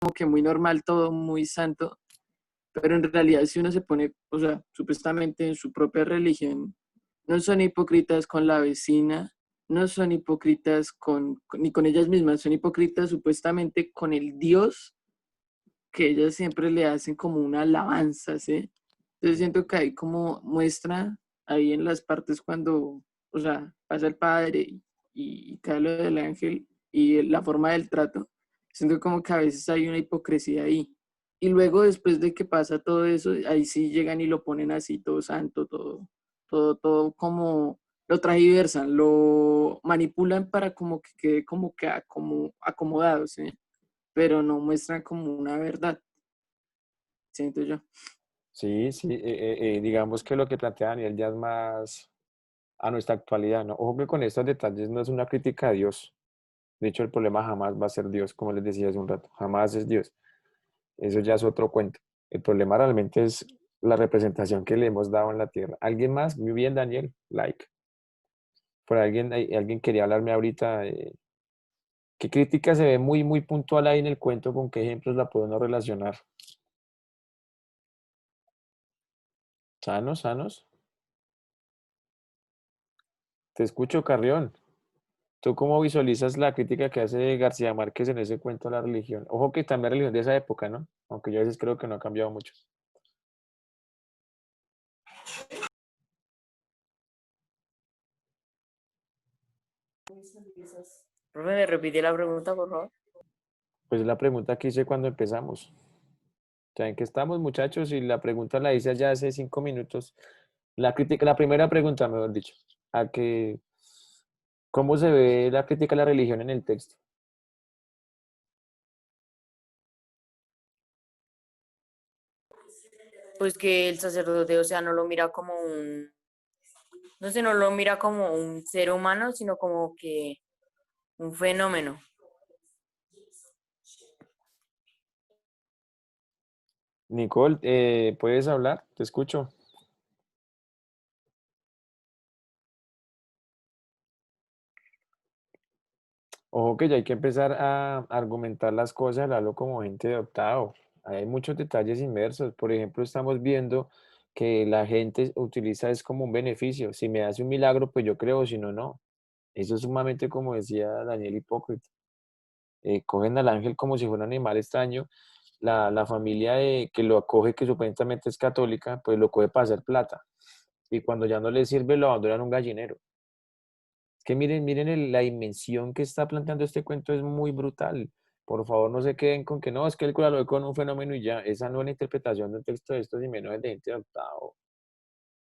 como que muy normal todo, muy santo, pero en realidad si uno se pone, o sea, supuestamente en su propia religión, no son hipócritas con la vecina, no son hipócritas ni con ellas mismas, son hipócritas supuestamente con el Dios que ellas siempre le hacen como una alabanza, ¿sí? Entonces siento que ahí como muestra ahí en las partes cuando, o sea, pasa el padre y cae lo del ángel y la forma del trato, siento como que a veces hay una hipocresía ahí. Y luego después de que pasa todo eso, ahí sí llegan y lo ponen así todo santo, todo como lo transversan, lo manipulan para como que quede como que como acomodado, ¿sí? Pero no muestran como una verdad, siento yo. Sí, sí, digamos que lo que plantea Daniel ya es más a nuestra actualidad, ¿no? Ojo que con estos detalles no es una crítica a Dios. De hecho, el problema jamás va a ser Dios, como les decía hace un rato, jamás es Dios. Eso ya es otro cuento. El problema realmente es la representación que le hemos dado en la tierra. ¿Alguien más? Muy bien, Daniel, like. Por alguien, alguien quería hablarme ahorita. ¿Qué crítica se ve muy, muy puntual ahí en el cuento? ¿Con qué ejemplos la podemos relacionar? ¿Sanos, sanos? Te escucho, Carrión. ¿Tú cómo visualizas la crítica que hace García Márquez en ese cuento a la religión? Ojo que también la religión de esa época, ¿no? Aunque yo a veces creo que no ha cambiado mucho. Profe, ¿me repite la pregunta, por favor? Pues la pregunta que hice cuando empezamos. ¿Saben que estamos, muchachos? Y la pregunta la hice ya hace 5 minutos. La crítica, la primera pregunta, mejor dicho, a que, ¿cómo se ve la crítica a la religión en el texto? Pues que el sacerdote, o sea, no lo mira como un, no sé, no lo mira como un ser humano, sino como que un fenómeno. Nicole, ¿puedes hablar? Te escucho. Ojo que ya hay que empezar a argumentar las cosas, hablarlo como gente de octavo. Hay muchos detalles inmersos. Por ejemplo, estamos viendo que la gente utiliza es como un beneficio. Si me hace un milagro, pues yo creo, si no, no. Eso es sumamente, como decía Daniel, hipócrita. Cogen al ángel como si fuera un animal extraño. La familia que lo acoge, que supuestamente es católica, pues lo coge para hacer plata. Y cuando ya no le sirve, lo abandonan en un gallinero. Es que miren, miren la dimensión que está planteando este cuento es muy brutal. Por favor, no se queden con que no, es que el cura lo ve con un fenómeno y ya. Esa no es la interpretación de un texto de estos y menos de gente de octavo.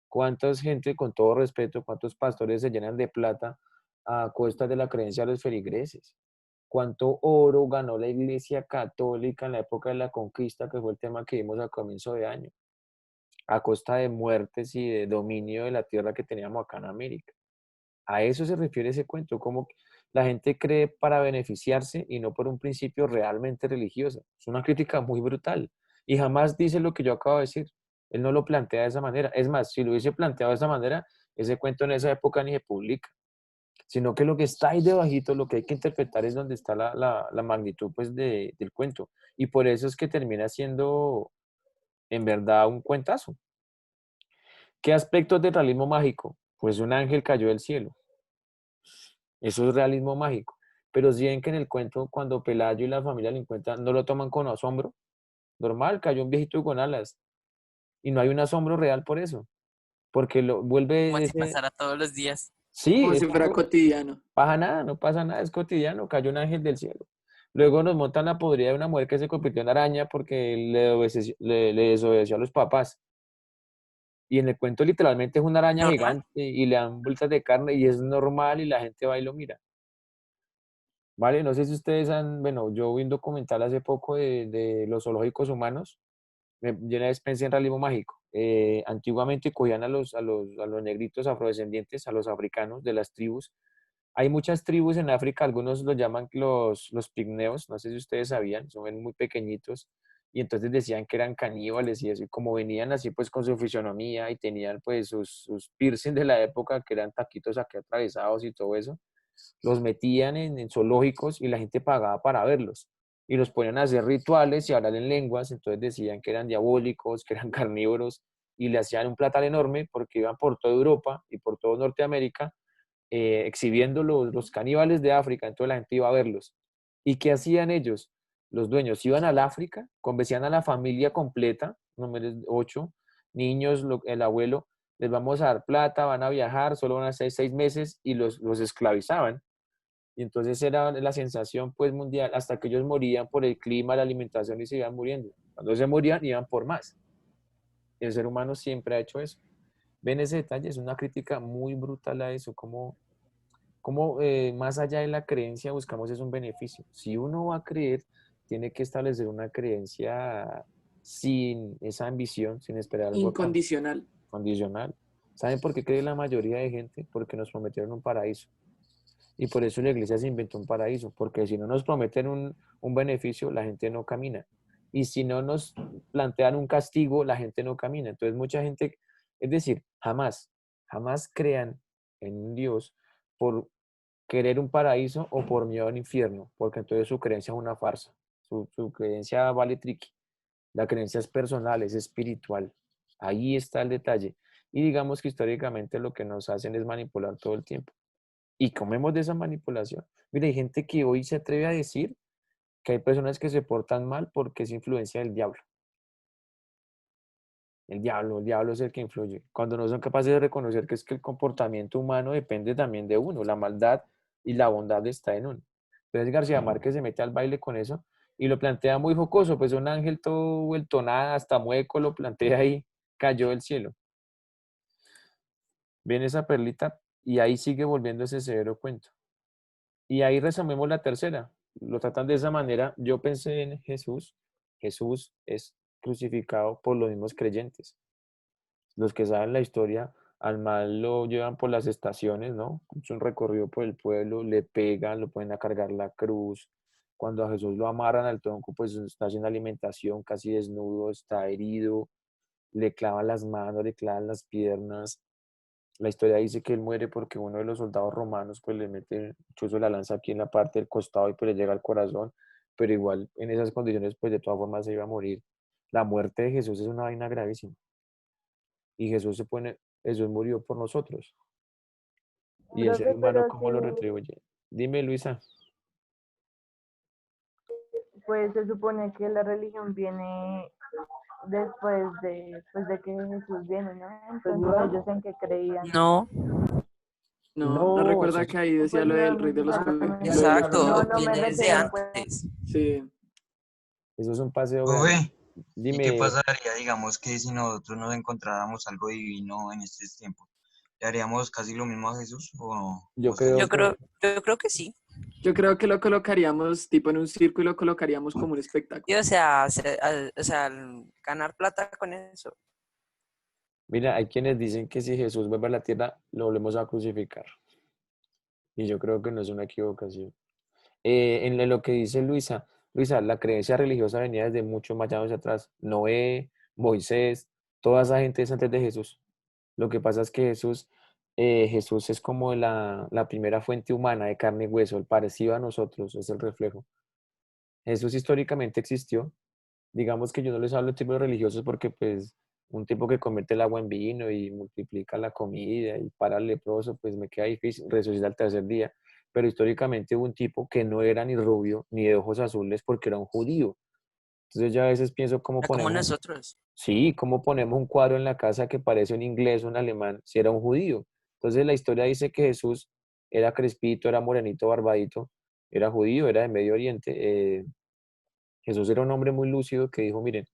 ¿Cuántas gente, con todo respeto, cuántos pastores se llenan de plata a costa de la creencia de los feligreses? ¿Cuánto oro ganó la Iglesia Católica en la época de la conquista, que fue el tema que vimos a comienzo de año? A costa de muertes y de dominio de la tierra que teníamos acá en América. A eso se refiere ese cuento, como la gente cree para beneficiarse y no por un principio realmente religioso. Es una crítica muy brutal y jamás dice lo que yo acabo de decir. Él no lo plantea de esa manera. Es más, si lo hubiese planteado de esa manera, ese cuento en esa época ni se publica, sino que lo que está ahí debajito, lo que hay que interpretar es donde está la magnitud pues, del cuento. Y por eso es que termina siendo en verdad un cuentazo. ¿Qué aspectos del realismo mágico? Pues un ángel cayó del cielo. Eso es realismo mágico. Pero si ven que en el cuento, cuando Pelayo y la familia lo encuentran, no lo toman con asombro. Normal, cayó un viejito con alas. Y no hay un asombro real por eso. Porque lo Como vuelve si ese. pasara todos los días. Sí, Como es si fuera algo. cotidiano. Pasa nada, no pasa nada, es cotidiano. Cayó un ángel del cielo. Luego nos montan la podrida de una mujer que se convirtió en araña porque le desobedeció a los papás. Y en el cuento literalmente es una araña ¿Normal? gigante y le dan vueltas de carne y es normal y la gente va y lo mira. Vale, no sé si ustedes han, bueno, yo vi un documental hace poco de los zoológicos humanos, me llena de pensé en realismo mágico. Antiguamente cogían a los negritos afrodescendientes, a los africanos de las tribus. Hay muchas tribus en África, algunos los llaman los pigmeos, no sé si ustedes sabían, son muy pequeñitos, y entonces decían que eran caníbales y eso, y como venían así pues con su fisionomía y tenían pues sus piercing de la época, que eran taquitos aquí atravesados y todo eso, los metían en zoológicos y la gente pagaba para verlos. y los ponían a hacer rituales y a hablar en lenguas, entonces decían que eran diabólicos, que eran carnívoros, y le hacían un platal enorme porque iban por toda Europa y por toda Norteamérica exhibiendo los caníbales de África, entonces la gente iba a verlos. ¿Y qué hacían ellos? Los dueños iban al África, convencían a la familia completa, números 8, niños, el abuelo, les vamos a dar plata, van a viajar, solo van a ser 6 meses y los esclavizaban. Y entonces era la sensación pues mundial, hasta que ellos morían por el clima, la alimentación y se iban muriendo. Cuando se morían, iban por más. El ser humano siempre ha hecho eso. Ven ese detalle, es una crítica muy brutal a eso, como más allá de la creencia buscamos es un beneficio. Si uno va a creer, tiene que establecer una creencia sin esa ambición, sin esperar algo Incondicional. condicional. ¿Saben por qué cree la mayoría de gente? Porque nos prometieron un paraíso. Y por eso la iglesia se inventó un paraíso, porque si no nos prometen un beneficio, la gente no camina. Y si no nos plantean un castigo, la gente no camina. Entonces mucha gente, es decir, jamás crean en un Dios por querer un paraíso o por miedo al infierno, porque entonces su creencia es una farsa. Su creencia vale triqui. La creencia es personal, es espiritual. Ahí está el detalle. Y digamos que históricamente lo que nos hacen es manipular todo el tiempo. Y comemos de esa manipulación. Mira, hay gente que hoy se atreve a decir que hay personas que se portan mal porque es influencia del diablo. El diablo es el que influye. Cuando no son capaces de reconocer que es que el comportamiento humano depende también de uno, la maldad y la bondad está en uno. Entonces García Márquez se mete al baile con eso y lo plantea muy jocoso, pues un ángel todo vuelto nada, hasta mueco lo plantea ahí, cayó del cielo. Viene esa perlita y ahí sigue volviendo ese severo cuento. Y ahí resumimos la tercera. Lo tratan de esa manera. Yo pensé en Jesús. Jesús es crucificado por los mismos creyentes. Los que saben la historia, al mal lo llevan por las estaciones, ¿no? Es un recorrido por el pueblo, le pegan, lo ponen a cargar la cruz. Cuando a Jesús lo amarran al tronco, pues está sin alimentación, casi desnudo, está herido, le clavan las manos, le clavan las piernas. La historia dice que él muere porque uno de los soldados romanos pues le mete el chuzo de la lanza aquí en la parte del costado y pues le llega al corazón, pero igual en esas condiciones pues de todas formas se iba a morir. La muerte de Jesús es una vaina gravísima y Jesús murió por nosotros y el ser Profe, humano pero ¿cómo lo sí, retribuye? Dime, Luisa. pues se supone que la religión viene después de que Jesús viene, ¿no? Entonces ellos en qué creían. No, No No, eso recuerda es, que ahí decía Pues lo no, del rey de los judíos, lo de los exacto, judíos. no me viene desde refiero pues. antes. Sí, eso es un paseo grande. Profe, ¿y qué Dime, pasaría, digamos, que si nosotros nos encontráramos algo divino en estos tiempos? ¿Le haríamos casi lo mismo a Jesús yo o sería creo Yo que, creo, yo creo que sí. yo creo que lo colocaríamos tipo en un circo y lo colocaríamos como un Y espectáculo. o sea, ganar plata con eso. mira, hay quienes dicen que si Jesús vuelve a la tierra, lo volvemos a crucificar. Y yo creo que no es una equivocación. En lo que dice Luisa, Luisa, la creencia religiosa venía desde mucho más años atrás. Noé, Moisés, toda esa gente es antes de Jesús. Lo que pasa es que Jesús es como la primera fuente humana de carne y hueso, el parecido a nosotros, es el reflejo. Jesús históricamente existió. Digamos que yo no les hablo de tipos religiosos porque pues un tipo que convierte el agua en vino y multiplica la comida y para el leproso, pues me queda difícil resucitar al tercer día. Pero históricamente hubo un tipo que no era ni rubio ni de ojos azules porque era un judío. Entonces yo a veces pienso cómo Era como ponemos, nosotros. sí, cómo ponemos un cuadro en la casa que parece un inglés o un alemán si era un judío. Entonces la historia dice que Jesús era crespito, era morenito, barbadito, era judío, era de Medio Oriente. Jesús era un hombre muy lúcido que dijo, miren,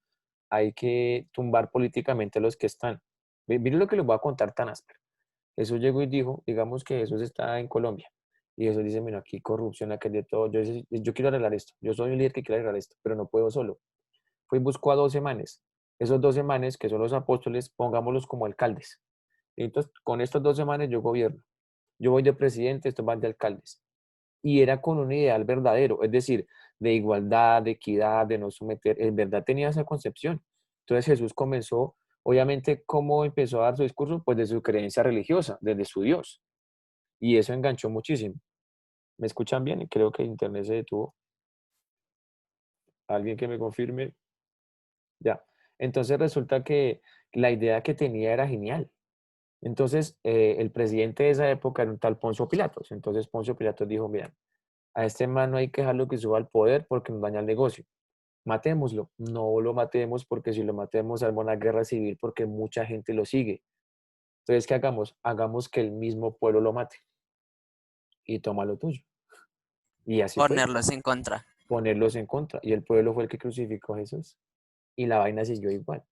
hay que tumbar políticamente a los que están. Miren lo que les voy a contar tan áspero. Jesús llegó y dijo, digamos que Jesús está en Colombia. Y Jesús dice, mira, aquí corrupción, aquí hay de todo. Yo quiero arreglar esto. Yo soy un líder que quiere arreglar esto, pero no puedo solo. Fui y buscó a 12 manes. Esos 12 manes, que son los apóstoles, pongámoslos como alcaldes. Y entonces, con estos 12 manes yo gobierno. Yo voy de presidente, estos van de alcaldes. Y era con un ideal verdadero, es decir, de igualdad, de equidad, de no someter, en verdad tenía esa concepción. Entonces Jesús comenzó, obviamente, ¿cómo empezó a dar su discurso? Pues de su creencia religiosa, desde su Dios. Y eso enganchó muchísimo. ¿Me escuchan bien? Creo que el internet se detuvo. ¿Alguien que me confirme? Ya. Entonces resulta que la idea que tenía era genial. Entonces, el presidente de esa época era un tal Poncio Pilatos. Entonces, Poncio Pilatos dijo, mira, a este man no hay que dejarlo que suba al poder porque nos daña el negocio. Matémoslo. No lo matemos porque si lo matemos arma una guerra civil porque mucha gente lo sigue. Entonces, ¿qué hagamos? Hagamos que el mismo pueblo lo mate y toma lo tuyo. Y así fue, Ponerlos en contra. ponerlos en contra. Y el pueblo fue el que crucificó a Jesús. Y la vaina siguió igual.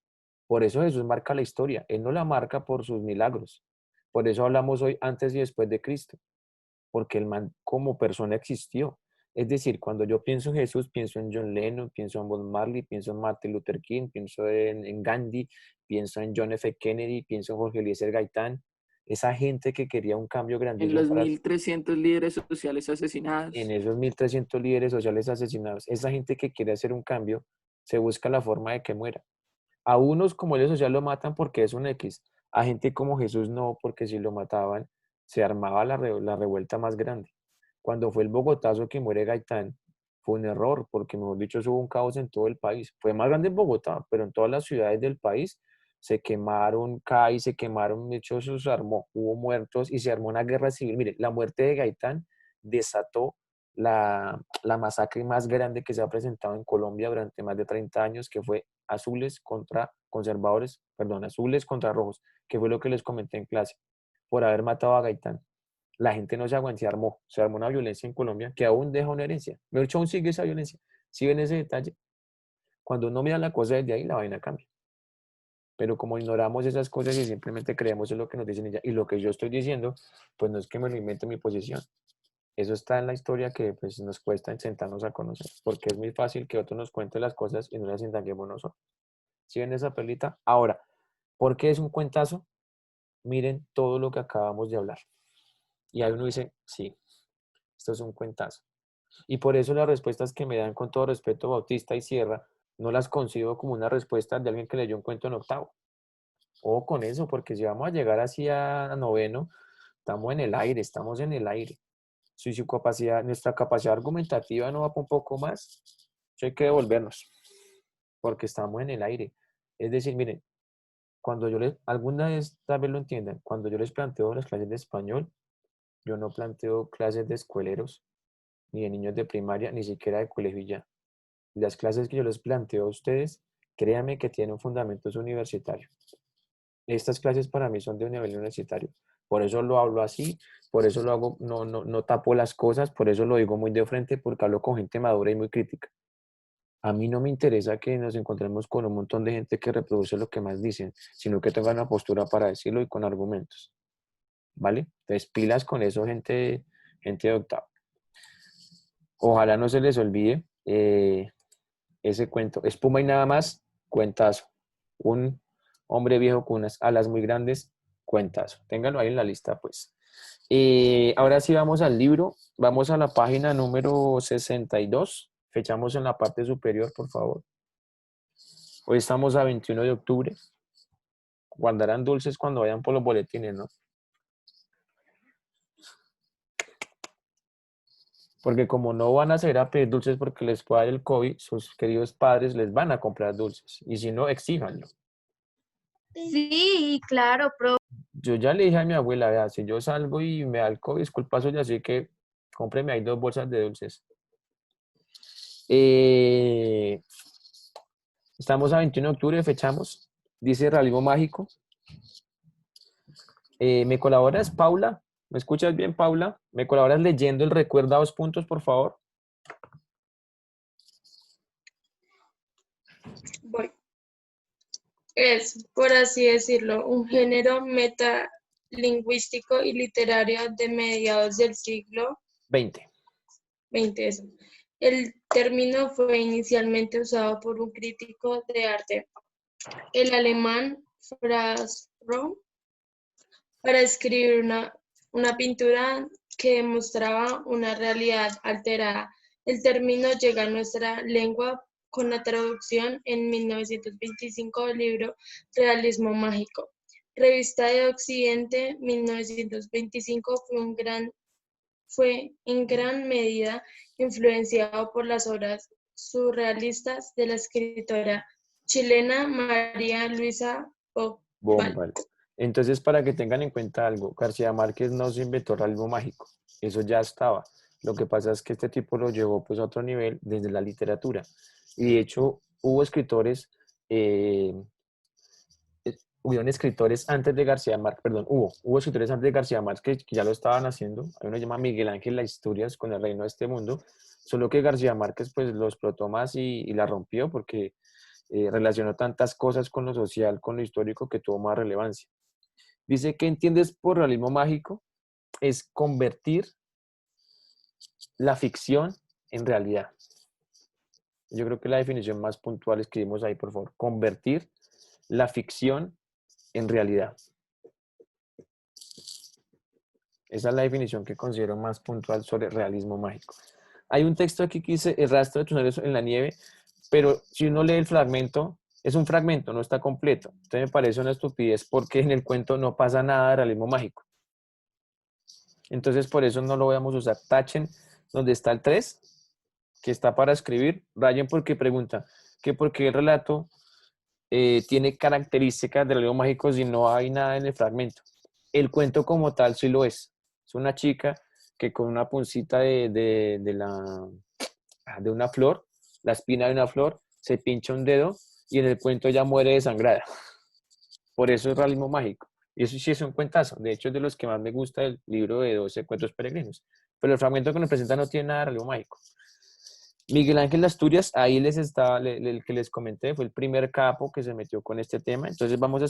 Por eso Jesús marca la historia. Él no la marca por sus milagros. Por eso hablamos hoy antes y después de Cristo. Porque el man como persona existió. Es decir, cuando yo pienso en Jesús, pienso en John Lennon, pienso en Bob Marley, pienso en Martin Luther King, pienso en Gandhi, pienso en John F. Kennedy, pienso en Jorge Eliezer Gaitán. Esa gente que quería un cambio En grandioso los para 1.300 líderes sociales en asesinados. esos 1.300 líderes sociales asesinados. Esa gente que quiere hacer un cambio, se busca la forma de que muera. A unos como líder social lo matan porque es un X. A gente como Jesús no, porque si lo mataban, se armaba la revuelta más grande. Cuando fue el Bogotazo que muere Gaitán, fue un error, porque mejor dicho, eso hubo un caos en todo el país. Fue más grande en Bogotá, pero en todas las ciudades del país se quemaron CAI, se quemaron, de hecho, eso se armó, hubo muertos y se armó una guerra civil. Mire, la muerte de Gaitán desató la masacre más grande que se ha presentado en Colombia durante más de 30 años, que fue azules contra conservadores, perdón, azules contra rojos, que fue lo que les comenté en clase, por haber matado a Gaitán. La gente no se aguantó, se armó una violencia en Colombia que aún deja una herencia. De hecho, aún sigue esa violencia. Si ven ese detalle, cuando uno mira la cosa desde ahí, la vaina cambia. Pero como ignoramos esas cosas y simplemente creemos en lo que nos dicen ella y lo que yo estoy diciendo, pues no es que me lo invente mi posición. Eso está en la historia que pues, nos cuesta sentarnos a conocer, porque es muy fácil que otro nos cuente las cosas y no las indaguemos nosotros. ¿Sí ven esa perlita? Ahora, ¿por qué es un cuentazo? Miren todo lo que acabamos de hablar. Y ahí uno dice, sí, esto es un cuentazo. Y por eso las respuestas que me dan con todo respeto Bautista y Sierra, no las concibo como una respuesta de alguien que leyó un cuento en octavo. O con eso, porque si vamos a llegar así a noveno, estamos en el aire, estamos en el aire. Si su capacidad, nuestra capacidad argumentativa no va para un poco más, eso hay que devolvernos, porque estamos en el aire. Es decir, miren, cuando yo les, alguna vez tal vez lo entiendan, cuando yo les planteo las clases de español, yo no planteo clases de escueleros, ni de niños de primaria, ni siquiera de colegio y ya. Las clases que yo les planteo a ustedes, créanme que tienen un fundamento universitario. Estas clases para mí son de nivel universitario. Por eso lo hablo así, por eso lo hago, no tapo las cosas, por eso lo digo muy de frente, porque hablo con gente madura y muy crítica. A mí no me interesa que nos encontremos con un montón de gente que reproduce lo que más dicen, sino que tenga una postura para decirlo y con argumentos. ¿Vale? Entonces, pilas con eso, gente de octavo. Ojalá no se les olvide ese cuento. Espuma y nada más, cuentazo. Un hombre viejo con unas alas muy grandes, cuentazo. Ténganlo ahí en la lista, pues. Ahora sí vamos al libro. Vamos a la página número 62. Fechamos en la parte superior, por favor. Hoy estamos a 21 de octubre. Guardarán dulces cuando vayan por los boletines, ¿no? Porque como no van a salir a pedir dulces porque les puede dar el COVID, sus queridos padres les van a comprar dulces. Y si no, exíjanlo. Sí, claro, profe. Yo ya le dije a mi abuela, vea, si yo salgo y me da el COVID, es culpa suya, así que cómpreme ahí 2 bolsas de dulces. Estamos a 21 de octubre, fechamos. Dice Realismo Mágico. ¿Me colaboras, Paula? ¿Me escuchas bien, Paula? ¿Me colaboras leyendo el recuerda 2 puntos, por favor? Voy. Es, por así decirlo, un género metalingüístico y literario de mediados del siglo 20. XX. El término fue inicialmente usado por un crítico de arte, el alemán Franz Roh, para escribir una pintura que demostraba una realidad alterada. El término llega a nuestra lengua con la traducción en 1925 del libro Realismo Mágico. Revista de Occidente, 1925, fue en gran medida influenciado por las obras surrealistas de la escritora chilena María Luisa Bombal. Bombal. Entonces, para que tengan en cuenta algo, García Márquez no se inventó el realismo mágico, eso ya estaba. Lo que pasa es que este tipo lo llevó pues a otro nivel desde la literatura. Y de hecho, hubo escritores, hubieron escritores antes de García Márquez, perdón, hubo escritores antes de García Márquez que ya lo estaban haciendo. Hay uno que se llama Miguel Ángel Las Historias con el reino de este mundo, solo que García Márquez pues lo explotó más y la rompió porque relacionó tantas cosas con lo social, con lo histórico, que tuvo más relevancia. Dice, ¿qué entiendes por realismo mágico? Es convertir la ficción en realidad. Yo creo que la definición más puntual escribimos ahí, por favor. Convertir la ficción en realidad. Esa es la definición que considero más puntual sobre realismo mágico. Hay un texto aquí que dice, el rastro de tus en la nieve, pero si uno lee el fragmento, es un fragmento, no está completo. Entonces me parece una estupidez porque en el cuento no pasa nada de realismo mágico. Entonces por eso no lo vamos a usar. Tachen donde está el 3, que está para escribir. Rayen porque pregunta que por qué el relato tiene características de realismo mágico si no hay nada en el fragmento. El cuento como tal sí lo es. Es una chica que con una puncita de una flor, la espina de una flor, se pincha un dedo y en el cuento ella muere desangrada. Por eso es realismo mágico. Y eso sí es un cuentazo. De hecho, es de los que más me gusta el libro de 12 cuentos peregrinos. Pero el fragmento que nos presenta no tiene nada de realismo mágico. Miguel Ángel Asturias, ahí les estaba, el que les comenté, fue el primer capo que se metió con este tema. Entonces vamos a